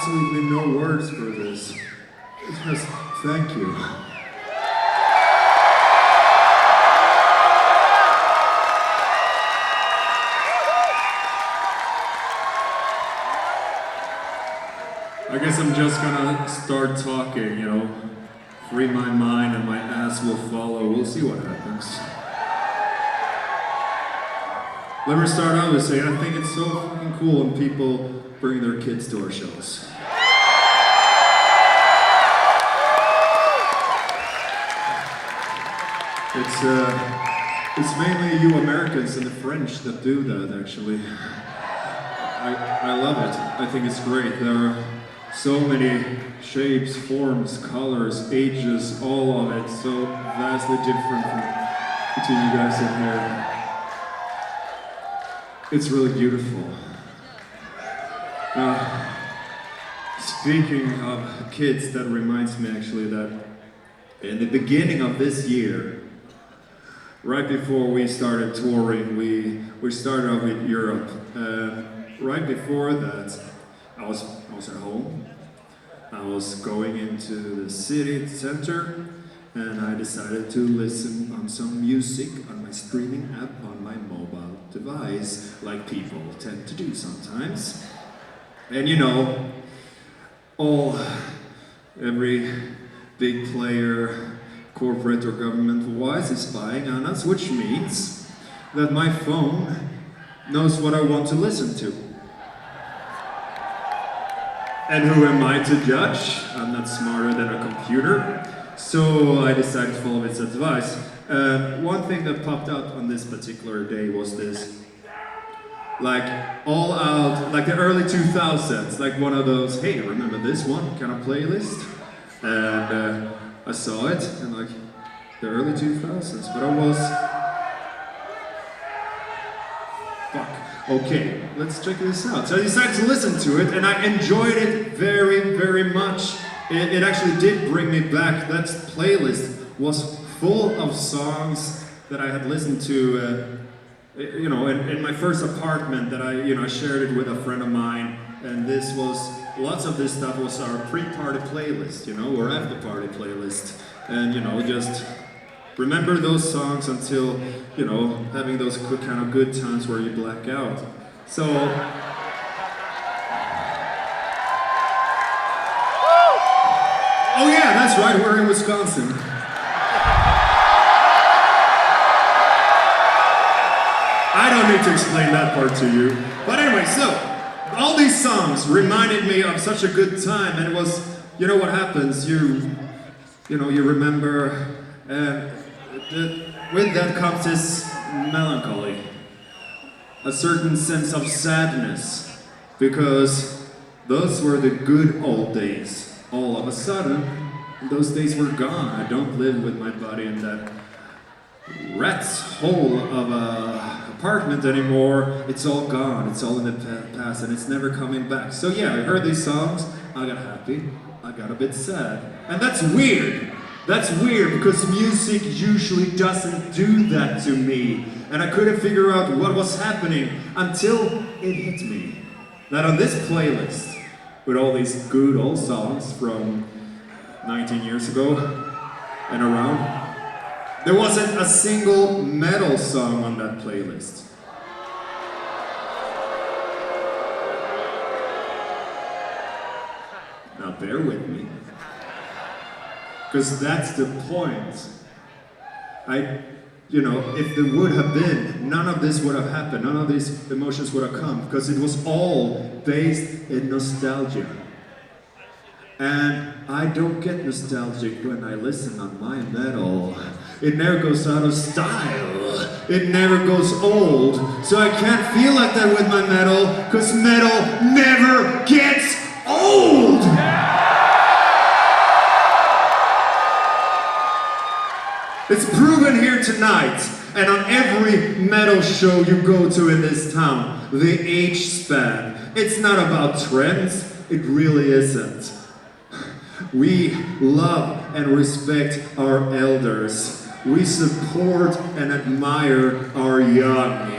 absolutely no words for this. Just thank you. I guess I'm just gonna start talking, you know. Free my mind and my ass will follow. We'll see what happens. Let me start out with saying I think it's so fucking cool when people bring their kids to our shows. It's mainly you Americans and the French that do that, actually. I love it. I think it's great. There are so many shapes, forms, colors, ages, all of it, so vastly different from between you guys in here. It's really beautiful. Speaking of kids, that reminds me actually that in the beginning of this year, right before we started touring, we started off with Europe. Right before that, I was at home. I was going into the city center, and I decided to listen on some music on my streaming app on my mobile device, like people tend to do sometimes. And you know, every big player, corporate or government-wise, is spying on us, which means that my phone knows what I want to listen to. And who am I to judge? I'm not smarter than a computer, so I decided to follow its advice. One thing that popped out on this particular day was this, like all out, like the early 2000s, like one of those, hey, remember this one kind of playlist? And I saw it, and like the early 2000s, but I was, fuck. Okay, let's check this out. So I decided to listen to it, and I enjoyed it very, very much. It actually did bring me back. That playlist was full of songs that I had listened to, you know, in my first apartment that I shared it with a friend of mine, and lots of this stuff was our pre-party playlist, you know, or after-party playlist, and, you know, just remember those songs until, you know, having those kind of good times where you black out. So, oh yeah, that's right, we're in Wisconsin. I don't need to explain that part to you. But anyway, so, all these songs reminded me of such a good time, and it was, you know what happens, you remember, with that comes this melancholy, a certain sense of sadness, because those were the good old days. All of a sudden, those days were gone. I don't live with my buddy in that rat's hole of a apartment anymore. It's all gone, it's all in the past, and it's never coming back. So yeah, I heard these songs, I got happy, I got a bit sad. And that's weird. That's weird because music usually doesn't do that to me. And I couldn't figure out what was happening until it hit me. That on this playlist, with all these good old songs from 19 years ago and around, there wasn't a single metal song on that playlist. Now bear with me. Because that's the point. If there would have been, none of this would have happened, none of these emotions would have come, because it was all based in nostalgia. And I don't get nostalgic when I listen on my metal. It never goes out of style. It never goes old. So I can't feel like that with my metal, because metal never gets old! It's proven here tonight, and on every metal show you go to in this town, the age span. It's not about trends, it really isn't. We love and respect our elders. We support and admire our young.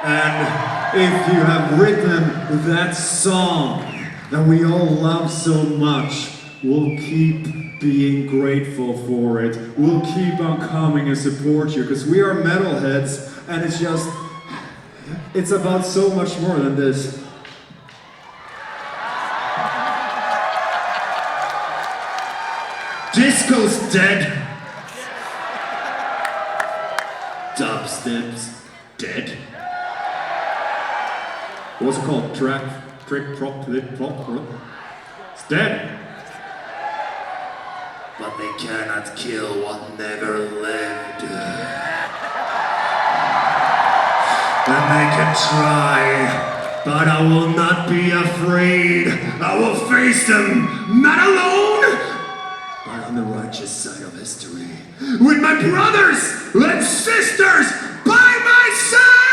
And if you have written that song, that we all love so much. We'll keep being grateful for it. We'll keep on coming and support you because we are metalheads, and it's about so much more than this. Disco's dead. Dubstep's dead. What's it called? Trick, prop, it's dead. But they cannot kill what never lived. And they can try, but I will not be afraid. I will face them, not alone, but on the righteous side of history, with my brothers and sisters by my side!